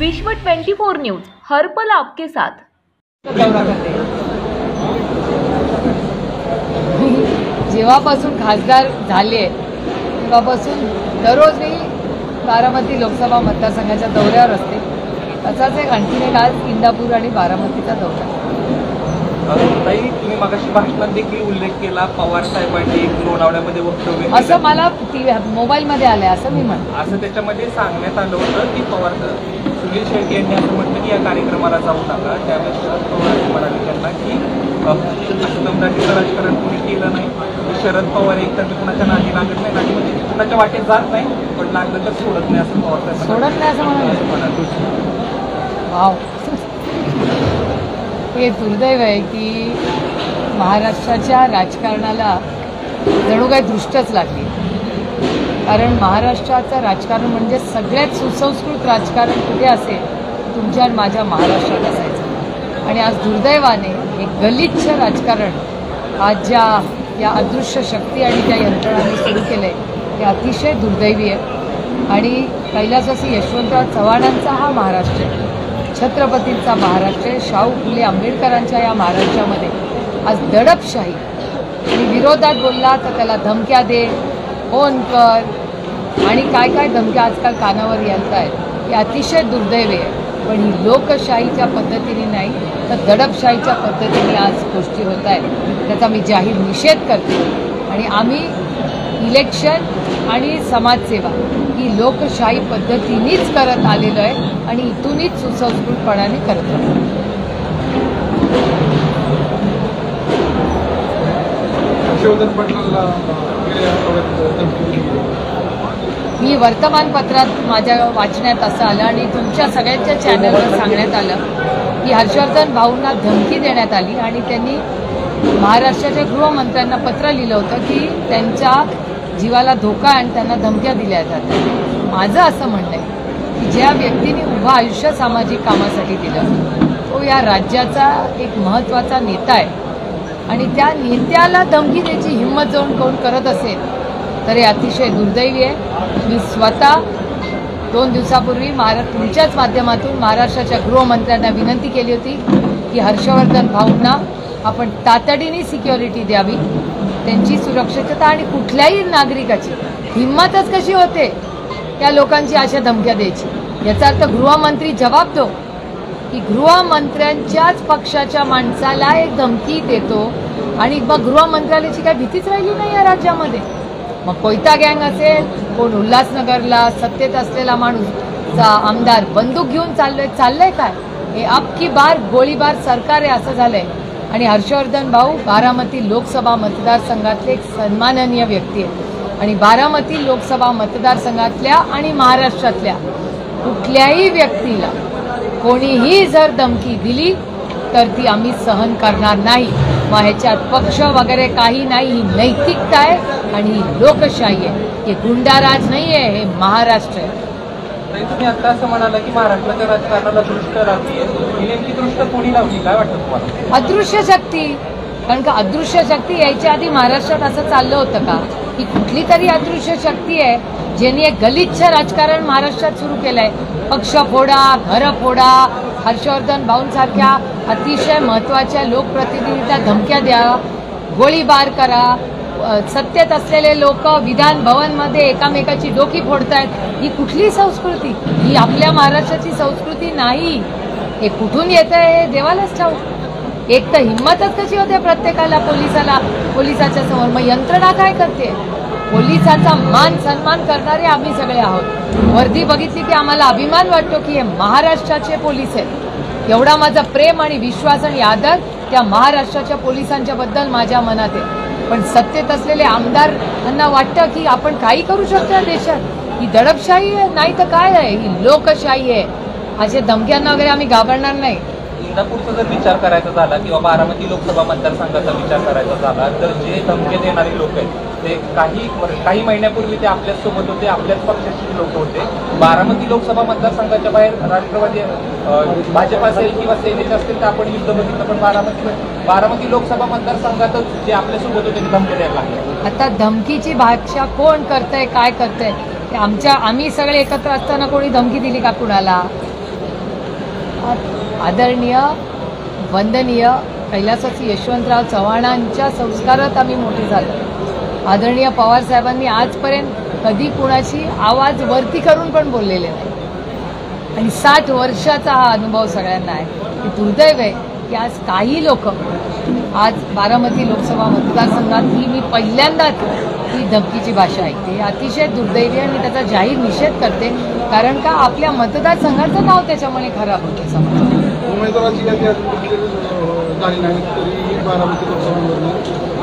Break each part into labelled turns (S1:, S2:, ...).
S1: विश्व 24 न्यूज हर पल आपके साथ।
S2: जेव्हापासून खासदार झाले तेव्हापासून दररोज मी बारामती लोकसभा मतदारसंघाच्या दौऱ्यावर असते। असाच एक आणखीन एक आज इंदापूर आणि बारामतीचा दौरा।
S3: ताई, तुम्ही मगाशी भाषणात देखील उल्लेख केला पवार साहेबांनी लोणावळ्यामध्ये वक्तव्य
S2: असं मला मोबाईलमध्ये आलंय असं मी म्हणतो।
S3: असं त्याच्यामध्ये सांगण्यात आलं होतं की पवार सुनील शेट्टी यांनी असं म्हटलं की या कार्यक्रमाला जाऊ नका। त्यावेळेस शरद पवार म्हणाले त्यांना की असं दमदाटीचं राजकारण कोणी केलं नाही। शरद पवार एक तर कुणाच्या नादी लागत नाही, नादी म्हणजे कुणाच्या वाटेत जात नाही, पण लागलं तर सोडत नाही असं पवार साहेब
S2: सोडत नाही असं म्हणाले। वाव, हे दुर्दैव आहे की महाराष्ट्राच्या राजकारणाला जणू काही दृष्टच लागली। कारण महाराष्ट्राचं राजकारण म्हणजे सगळ्यात सुसंस्कृत राजकारण कुठे असेल तुमच्या आणि माझ्या महाराष्ट्रात असायचं। आणि आज दुर्दैवाने हे गलिच्छ राजकारण आज या अदृश्य शक्ती आणि त्या यंत्रणांनी सुरू केलं आहे ते अतिशय दुर्दैवी आहे। आणि कैलासवासी यशवंतराव चव्हाणांचा हा महाराष्ट्र आहे, छत्रपतींचा महाराष्ट्र आहे, शाहू फुले आंबेडकरांच्या या महाराष्ट्रामध्ये आज दडपशाही आणि विरोधात बोलला तर त्याला धमक्या दे, फोन कर आणि काय काय धमक्या आजकाल कानावर येत आहेत। हे अतिशय दुर्दैवी आहे। पण ही लोकशाहीच्या पद्धतीने नाही तर दडपशाहीच्या पद्धतीने आज गोष्टी होत आहेत, त्याचा मी जाहीर निषेध करते। आणि आम्ही इलेक्शन आणि समाजसेवा ही लोकशाही पद्धतीनेच करत आलेलो आहे आणि इथूनच सुसंस्कृतपणाने करत आहोत। मी वर्तमानपत्रात माझ्या वाचण्यात असं आलं आणि तुमच्या सगळ्यांच्या चॅनलवर सांगण्यात आलं की हर्षवर्धन भाऊंना धमकी देण्यात आली आणि त्यांनी महाराष्ट्राच्या गृहमंत्र्यांना पत्र लिहिलं होतं की त्यांच्या जीवाला धोका आणि त्यांना धमक्या दिल्या जातात। माझं असं म्हणणं आहे की ज्या व्यक्तीने उभं आयुष्य सामाजिक कामासाठी दिलं तो या राज्याचा एक महत्त्वाचा नेता आहे आणि त्या नेत्याला धमकी द्यायची हिंमत जाऊन कोण करत असेल तर हे अतिशय दुर्दैवी आहे। मी स्वतः 2 दिवसापूर्वी तुमच्याच माध्यमातून महाराष्ट्राच्या गृहमंत्र्यांना विनंती केली होती की हर्षवर्धन भाऊंना आपण तातडीने सिक्युरिटी द्यावी, त्यांची सुरक्षितता आणि कुठल्याही नागरिकाची हिंमतच कशी होते त्या लोकांची अशा धमक्या द्यायची। याचा अर्थ गृहमंत्री जबाब दो की गृहमंत्र्यांच्याच पक्षाच्या माणसाला एक धमकी देतो आणि मग गृहमंत्रालयाची काही भीतीच राहिली नाही या राज्यामध्ये। मग कोयता गँग असेल, कोण उल्हासनगरला सत्तेत असलेला माणूस आमदार बंदूक घेऊन चाललंय काय? हे अब की बार गोळीबार सरकार आहे असं झालंय। आणि हर्षवर्धन भाऊ बारामती लोकसभा मतदारसंघातले एक सन्माननीय व्यक्ती आहे आणि बारामती लोकसभा मतदारसंघातल्या आणि महाराष्ट्रातल्या कुठल्याही व्यक्तीला कोणीही जर धमकी दिली तर ती आम्ही सहन करणार नाही। मग ह्याच्यात पक्ष वगैरे काही नाही, ही नैतिकता आहे आणि ही लोकशाही आहे, हे गुंडाराज नाही आहे, हे महाराष्ट्र आहे।
S3: तुम्ही आता असं म्हणाला की महाराष्ट्राच्या राजकारणाला दृष्ट लागली आहे, ही नेमकी दृष्ट कोणी लावली काय वाटतं तुम्हाला?
S2: अदृश्य शक्ती। कारण का अदृश्य शक्ती यायच्या आधी महाराष्ट्रात असं चाललं होतं का? ही कुठली तरी अदृश्य शक्ती आहे ज्यांनी एक गलिच्छ राजकारण महाराष्ट्रात सुरू केलंय। पक्ष फोडा, घर फोडा, हर्षवर्धन भाऊंसारख्या अतिशय महत्त्वाच्या लोकप्रतिनिधींना धमक्या द्या, गोळीबार करा, सत्तेत असलेले लोक विधान भवनमध्ये एकामेकाची डोकी फोडतायत। ही कुठली संस्कृती? ही आपल्या महाराष्ट्राची संस्कृती नाही। हे कुठून येतं हे देवालाच ठाऊक। एक तर हिंमतच कशी होते प्रत्येकाला पोलिसाच्या समोर। मग यंत्रणा काय करते? पोलिसाचा मान सन्मान करणारे आम्ही सगळे आहोत। वर्दी बघितली की आम्हाला अभिमान वाटतो की हे महाराष्ट्राचे पोलीस आहेत। एवढा माझा प्रेम आणि विश्वास आणि आदर त्या महाराष्ट्राच्या पोलिसांच्या बद्दल माझ्या मनात आहे। पण सत्तेत असलेले आमदारांना वाटतं की आपण काही करू शकतो या देशात। ही दडपशाही आहे नाही तर काय आहे? ही लोकशाही आहे। अशा धमक्यांना वगैरे आम्ही घाबरणार नाही।
S3: इंदापूरचा जर विचार करायचा झाला किंवा बारामती लोकसभा मतदारसंघाचा विचार करायचा झाला तर जे धमके देणारे लोक आहेत ते काही महिन्यापूर्वी ते आपल्यासोबत होते, आपल्याच पक्षाचे लोक होते। बारामती लोकसभा मतदारसंघाच्या बाहेर राष्ट्रवादी भाजप असेल किंवा सेनेचे असतील तर आपण युद्ध बघितलं, पण बारामती लोकसभा मतदारसंघातच जे आपल्यासोबत होते ते धमके द्यायला लागले।
S2: आता धमकीची भाषा कोण करतंय, काय करतंय? आम्ही सगळे एकत्र असताना कोणी धमकी दिली का कुणाला? आदरणीय वंदनीय कैलासवासी यशवंतराव चव्हाणांच्या संस्कारात आम्ही मोठे झालो. आदरणीय पवार साहेबांनी आजपर्यंत कधी कुणाशी आवाज वरती करून पण बोललेले नाही आणि 60 वर्षाचा हा अनुभव सगळ्यांना आहे की दुर्दैव आहे की आज काही लोक आज बारामती लोकसभा मतदारसंघात ही मी पहिल्यांदाच ही धमकीची भाषा ऐकते. अतिशय दुर्दैवी आणि त्याचा जाहीर निषेध करते, कारण का आपल्या मतदारसंघाचं नाव त्याच्यामुळे खराब होते. समाज
S4: उमेदवाराची यादी झाली नाही तरी बारामती लोकसभेमध्ये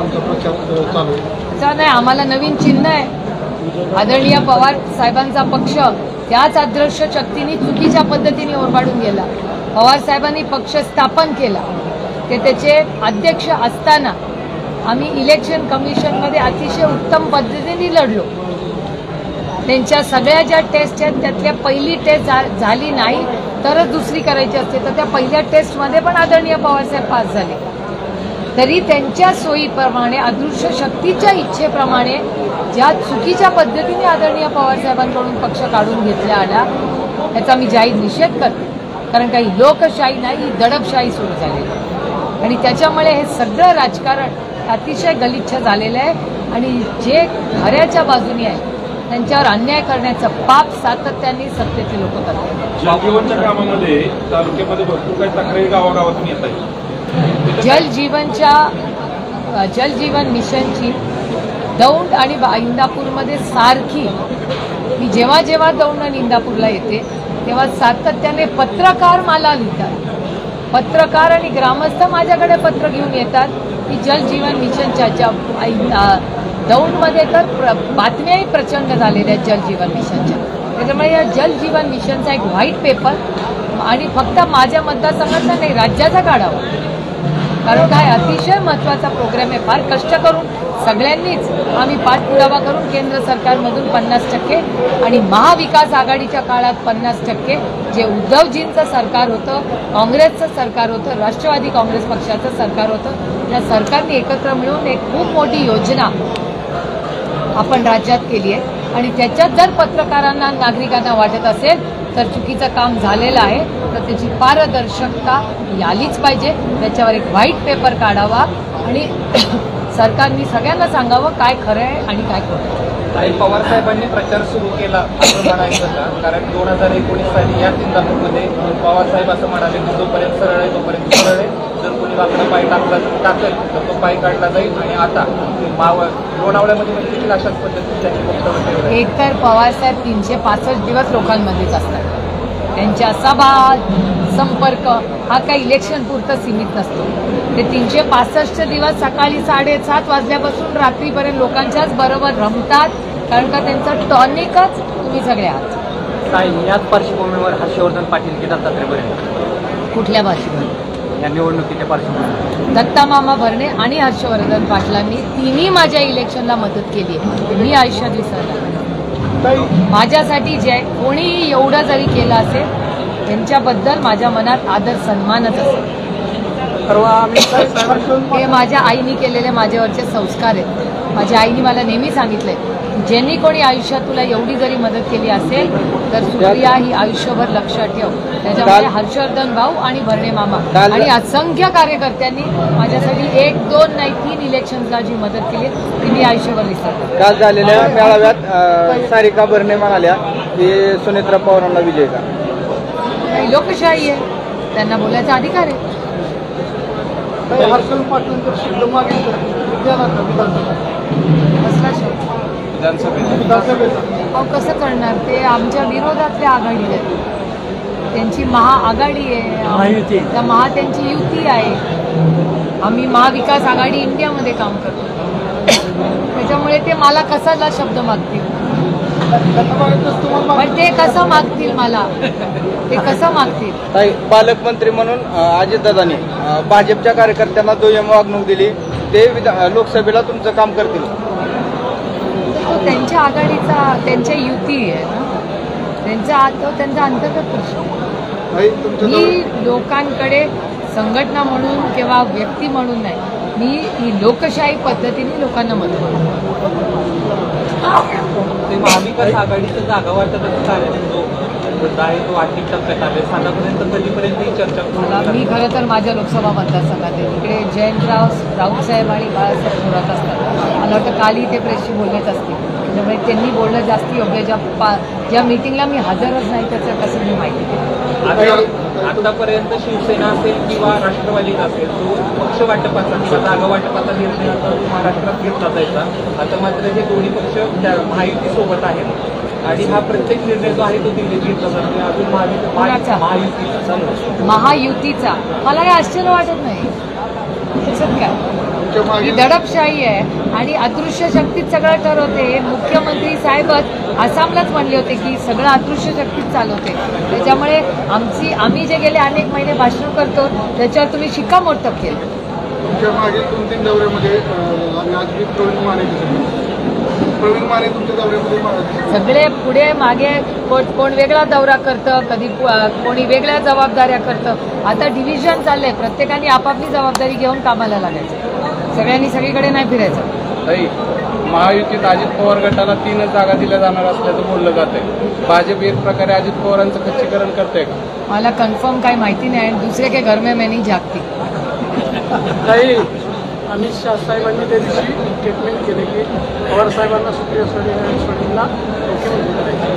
S4: आमचा प्रचार चालू आहे.
S2: नाही, आम्हाला नवीन चिन्ह आहे. आदरणीय पवार साहेबांचा पक्ष त्याच अदृश्य शक्तीने चुकीच्या पद्धतीने ओरबाडून गेला. पवार साहेबांनी पक्ष स्थापन केला, ते त्याचे अध्यक्ष असताना आम्ही इलेक्शन कमिशनमध्ये अतिशय उत्तम पद्धतीने लढलो. त्यांच्या सगळ्या ज्या टेस्ट आहेत त्यातल्या पहिली टेस्ट झाली नाही तरच दुसरी करायची असते, तर त्या पहिल्या टेस्टमध्ये पण आदरणीय पवारसाहेब पास झाले. तरी त्यांच्या सोयीप्रमाणे अदृश्य शक्तीच्या इच्छेप्रमाणे ज्या चुकीच्या पद्धतीने आदरणीय पवारसाहेबांकडून पक्ष काढून घेतला आला याचा मी जाहीर निषेध करते, कारण काही लोकशाही नाही, ही दडपशाही सुरू झालेली आहे आणि त्याच्यामुळे हे सगळं राजकारण अतिशय गलिच्छ झालेलं आहे आणि जे खऱ्याच्या बाजूने आहे त्यांच्यावर अन्याय करण्याचं पाप सातत्याने सत्तेचे लोक करतात.
S4: जलजीवनच्या कामामध्ये तालुक्यामध्ये भरपूर काही तक्रारी गावागावातून येत आहे. जलजीवन मिशनची दौंड आणि इंदापूरमध्ये सारखी मी जेव्हा जेव्हा दौंड आणि इंदापूरला येते तेव्हा सातत्याने पत्रकार मला लिहितात. पत्रकार आणि ग्रामस्थ माझ्याकडे पत्र घेऊन येतात की जलजीवन मिशनच्या दौंडमध्ये तर बातम्याही प्रचंड झालेल्या आहेत जलजीवन मिशनच्या. त्याच्यामुळे या जलजीवन मिशनचा एक व्हाईट पेपर आणि फक्त माझ्या मतदारसंघाचा नाही राज्याचा काढावा, कारण काय अतिशय महत्त्वाचा प्रोग्राम आहे. फार कष्ट करून सगळ्यांनीच आम्ही पाठपुरावा करून केंद्र सरकारमधून 50% आणि महाविकास आघाडीच्या काळात 50% जे उद्धवजींचं सरकार होतं, काँग्रेसचं सरकार होतं, राष्ट्रवादी काँग्रेस पक्षाचं सरकार होतं, त्या सरकारने एकत्र मिळून एक खूप मोठी योजना आपण राज्यात केली आहे आणि त्याच्यात जर पत्रकारांना नागरिकांना वाटत असेल तर चुकीचं काम झालेलं आहे तर त्याची पारदर्शकता आलीच पाहिजे. त्याच्यावर एक व्हाईट पेपर काढावा आणि सरकारने सगळ्यांना सांगावं काय खरं आहे आणि काय खोटं.
S3: काही पवार साहेबांनी प्रचार सुरू केला असं म्हणायचं का? कारण 2019 साली या इंदापूरमध्ये पवार साहेब असं म्हणाले की जोपर्यंत सरळ आहे तोपर्यंत सरळ आहे, जर कोणी वाकडा पाय टाकेल तर तो पाय काढला जाईल. आणि आता लोणावळ्यामध्ये देखील अशाच पद्धतीने त्यांनी वक्तव्य केलं.
S2: एकतर पवारसाहेब 365 दिवस लोकांमध्येच असतात. त्यांच्या सभा संपर्क हा काही इलेक्शन पुरतं सीमित नसतो. ते 365 दिवस सकाळी 7:30 वाजल्यापासून रात्रीपर्यंत लोकांच्याच बरोबर रमतात, कारण का त्यांचं टॉनिकच तुम्ही सगळे आहात.
S5: काय याच पार्श्वभूमीवर हर्षवर्धन पाटील की दत्तात्रय भरणे
S2: कुठल्या भाषेवर
S5: या निवडणुकीच्या पार्श्वभूमीवर
S2: दत्ता मामा भरणे आणि हर्षवर्धन पाटलांनी तिन्ही माझ्या इलेक्शनला मदत केली आहे. मी आयुष्यात विसरणार नाही. माझ्यासाठी जे कोणीही एवढं जरी केलं असेल त्यांच्याबद्दल माझ्या मनात आदर सन्मानच असेल. हे माझ्या आईने केलेले माझ्यावरचे संस्कार आहेत. माझ्या आईने मला नेहमी सांगितलंय ज्यांनी कोणी आयुष्यात तुला एवढी जरी मदत केली असेल तर सुप्रिया ही आयुष्यभर लक्षात ठेव. त्याच्यामुळे हर्षवर्धन भाऊ आणि भरणे मामा आणि असंख्य कार्यकर्त्यांनी माझ्यासाठी 1, 2 नाही 3 इलेक्शनला जी मदत केली ती मी आयुष्यभर विसरतो.
S6: काल झालेल्या मेळाव्यात सारिका भरणे म्हणाल्या की सुनेत्रा पवारांना विजय का?
S2: लोकशाही आहे, त्यांना बोलायचा अधिकार आहे.
S4: हर्षल पाटलांचा शब्द मागेल
S2: कसला शब्द
S4: विधानसभेचा
S2: अहो कसं करणार? ते आमच्या विरोधातल्या आघाडी आहेत, त्यांची महाआघाडी आहे, त्या त्यांची युती आहे. आम्ही महाविकास आघाडी इंडियामध्ये काम करतो, त्याच्यामुळे ते मला कसाला शब्द मागतील? पण ते कसं मागतील मला? ते कसं मागतील?
S6: पालकमंत्री म्हणून अजितदादांनी भाजपच्या कार्यकर्त्यांना दुय्यम वागणूक दिली, ते लोकसभेला तुमचं काम करतील?
S2: त्यांच्या आघाडीचा त्यांच्या युती आहे ना, त्यांचा अंतर्गत प्रश्न. मी लोकांकडे संघटना म्हणून किंवा व्यक्ती म्हणून नाही, मी ही लोकशाही पद्धतीने लोकांना मदत करतो.
S3: ते महाविकास आघाडीचं जागा वाटत मुद्दा आहे तो अंतिम टप्प्यात आले. साधारणपर्यंत कधीपर्यंत ही चर्चा
S2: मी खरं तर माझ्या लोकसभा मतदारसंघात आहे. इकडे जयंतराव राऊतसाहेब आणि बाळासाहेब थोरात असतात. मला वाटतं कालही ते प्रेसशी बोललेच असतील. त्यामुळे त्यांनी बोलणं जास्त योग्य. ज्या मीटिंगला मी हजरच नाही त्याचं कसं मी माहिती देते.
S3: आतापर्यंत शिवसेना असेल किंवा राष्ट्रवादी असेल तो पक्ष वाटपाचा किंवा जागा वाटपाचा निर्णय आता महाराष्ट्रात घेतला जायचा. आता मात्र हे दोन्ही पक्ष महायुतीसोबत आहेत आणि हा प्रत्येक निर्णय जो आहे तो दिल्लीत घेतला जातो. अजून
S2: महायुतीचा मला काही आश्चर्य वाटत नाही. त्याच्यात काय ही दडपशाही आहे आणि अदृश्य शक्तीत सगळं ठरवते. मुख्यमंत्री साहेबच आसामलाच म्हणले होते की सगळं अदृश्य शक्तीत चालवते. त्याच्यामुळे आम्ही जे गेले अनेक महिने भाषण करतो त्याच्यावर तुम्ही शिक्कामोर्तब केलं.
S6: तुमच्या मागील 2-3 दौऱ्यामध्ये आज प्रवीण माने तुमच्या दौऱ्यामध्ये
S2: सगळे पुढे मागे कोण वेगळा दौरा करतं, कधी कोणी वेगळ्या जबाबदाऱ्या करतं. आता डिव्हिजन चाललंय. प्रत्येकाने आपापली जबाबदारी घेऊन कामाला लागायचं. सगळ्यांनी सगळीकडे नाही फिरायचं.
S7: महायुतीत अजित पवार गटाला 3 जागा दिल्या जाणार असल्याचं बोललं जात आहे. भाजप एक प्रकारे अजित पवारांचं खच्चीकरण करते का?
S2: मला कन्फर्म काही माहिती नाही. आणि दुसरे काही घर में नहीं जागती.
S8: अमित शाह साहेबांनी त्या दिवशी स्टेटमेंट केले की पवार साहेबांना सुप्रिया सुळेंना मुख्यमंत्री करायचे.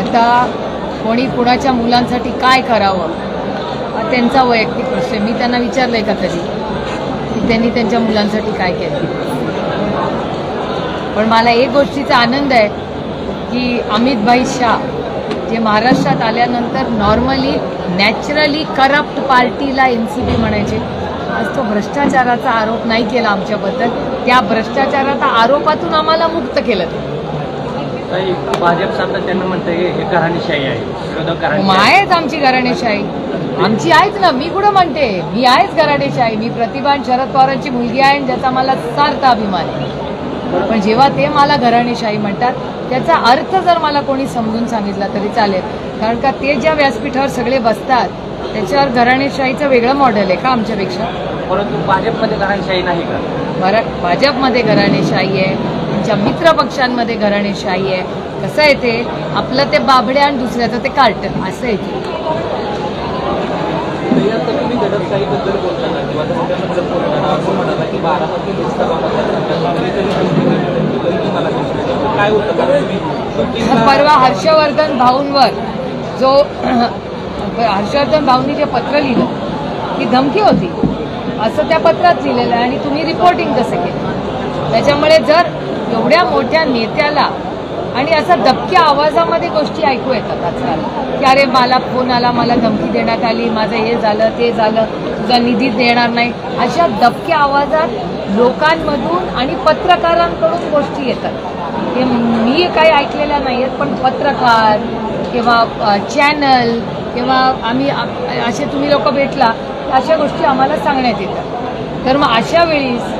S2: आता कोणी कुणाच्या मुलांसाठी काय करावं हा त्यांचा वैयक्तिक प्रश्न. मी त्यांना विचारलंय का कधी की त्यांनी त्यांच्या मुलांसाठी काय केलं. पण मला एक गोष्टीचा आनंद आहे की अमितभाई शाह जे महाराष्ट्रात आल्यानंतर नॉर्मली नॅचरली करप्ट पार्टीला NCP म्हणायचे. आज तो भ्रष्टाचाराचा आरोप नाही केला आमच्याबद्दल. त्या भ्रष्टाचाराच्या आरोपातून आम्हाला मुक्त केलं.
S5: भाजप सातत्यानं म्हणते हे घराणेशाही आहे. विरोधक
S2: आहेच आमची घराणेशाही. आमची आहेच ना. मी कुठं म्हणते मी आहेच घराणेशाही. मी प्रतिभान शरद पवारांची मुलगी आहे ज्याचा मला सार्थ अभिमान आहे. पण जेव्हा ते मला घराणेशाही म्हणतात त्याचा अर्थ जर मला कोणी समजून सांगितला तरी चालेल. कारण का ते ज्या व्यासपीठावर सगळे बसतात त्याच्यावर घराणेशाहीचं वेगळं मॉडेल आहे का आमच्यापेक्षा.
S5: परंतु भाजपमध्ये घराणेशाही नाही का?
S2: भाजपमध्ये घराणेशाही आहे. त्यांच्या मित्र पक्षांमध्ये घराणेशाही आहे. कसं आहे ते आपलं ते बाबड्या आणि दुसऱ्याचं ते कार्टन असं आहे ते.
S3: तुम्ही दडपशाहीबद्दल बोलताना किंवा धमक्याबद्दल बोलताना असं म्हणाला की बारामती लोकसभा काय होतं.
S2: परवा हर्षवर्धन भाऊंवर जो हर्षवर्धन भाऊंनी जे पत्र लिहिलं ती धमकी होती असं त्या पत्रात लिहिलेलं आहे. आणि तुम्ही रिपोर्टिंग कसं केलं. त्याच्यामुळे जर एवढ्या मोठ्या नेत्याला आणि असा दबक्या आवाजामध्ये गोष्टी ऐकू येतात आजकाल की अरे मला फोन आला, मला धमकी देण्यात आली, माझं हे झालं ते झालं, तुझा निधी देणार नाही, अशा दबक्या आवाजात लोकांमधून आणि पत्रकारांकडून गोष्टी येतात. हे मी काही ऐकलेल्या नाही आहेत. पण पत्रकार किंवा चॅनल किंवा आम्ही असे तुम्ही लोक भेटला अशा गोष्टी आम्हाला सांगण्यात येतात. तर मग अशा वेळीस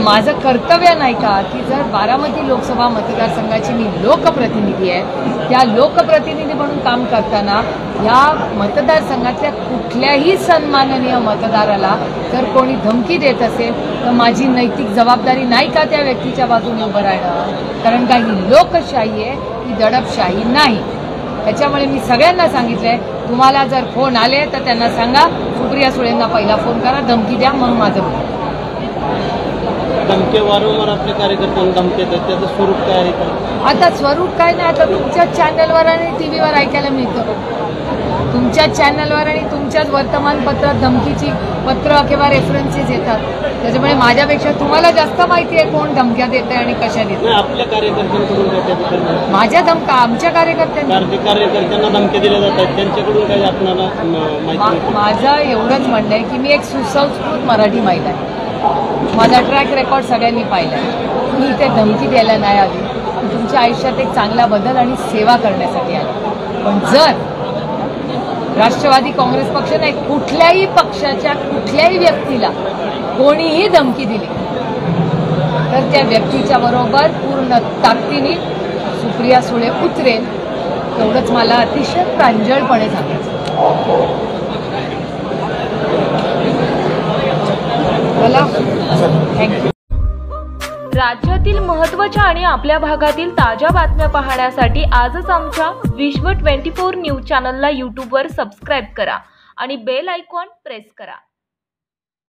S2: माझं कर्तव्य नाही का की जर बारामती लोकसभा मतदारसंघाची मी लोकप्रतिनिधी आहे, त्या लोकप्रतिनिधी म्हणून काम करताना या मतदारसंघातल्या कुठल्याही सन्माननीय मतदाराला जर कोणी धमकी देत असेल तर माझी नैतिक जबाबदारी नाही का त्या व्यक्तीच्या बाजूने उभं राहणं. कारण का ही लोकशाही आहे, ही दडपशाही नाही. त्याच्यामुळे मी सगळ्यांना सांगितलंय तुम्हाला जर फोन आले तर त्यांना सांगा सुप्रिया सुळेंना पहिला फोन करा, धमकी द्या, मग माझं बोला.
S8: धमके वारंवार आपल्या कार्यकर्त्यांना धमके देतात, त्याचं स्वरूप काय आहे का?
S2: आता स्वरूप काय नाही. आता तुमच्या चॅनलवर आणि टीव्हीवर ऐकायला मिळतं. तुमच्या चॅनलवर आणि तुमच्याच वर्तमानपत्रात धमकीची पत्र किंवा रेफरन्सेस येतात. त्याच्यामुळे माझ्यापेक्षा तुम्हाला जास्त माहिती आहे कोण धमक्या देत आहे आणि कशा देत.
S8: आपल्या कार्यकर्त्यांकडून
S2: माझ्या धमका आमच्या
S8: कार्यकर्त्यांना धमक्या दिल्या जातात, त्यांच्याकडून काही आपल्याला माहिती.
S2: माझं एवढंच म्हणणं आहे की मी एक सुसंस्कृत मराठी महिला आहे. माझा ट्रॅक रेकॉर्ड सगळ्यांनी पाहिला आहे. मी इथे धमकी द्यायला नाही आली. तुमच्या आयुष्यात एक चांगला बदल आणि सेवा करण्यासाठी आली. पण जर राष्ट्रवादी काँग्रेस पक्ष नाही कुठल्याही पक्षाच्या कुठल्याही व्यक्तीला कोणीही धमकी दिली तर त्या व्यक्तीच्या बरोबर पूर्ण ताकदीने सुप्रिया सुळे उतरेल. एवढंच मला अतिशय प्रांजळपणे सांगायचं. मला थँक्यू.
S1: राज्यातील महत्त्वाच्या आणि आपल्या भागातील ताज्या बातम्या पाहण्यासाठी आजच आमच्या विश्व 24 न्यूज चॅनलला यूट्यूबवर सबस्क्राईब करा आणि बेल आयकॉन प्रेस करा.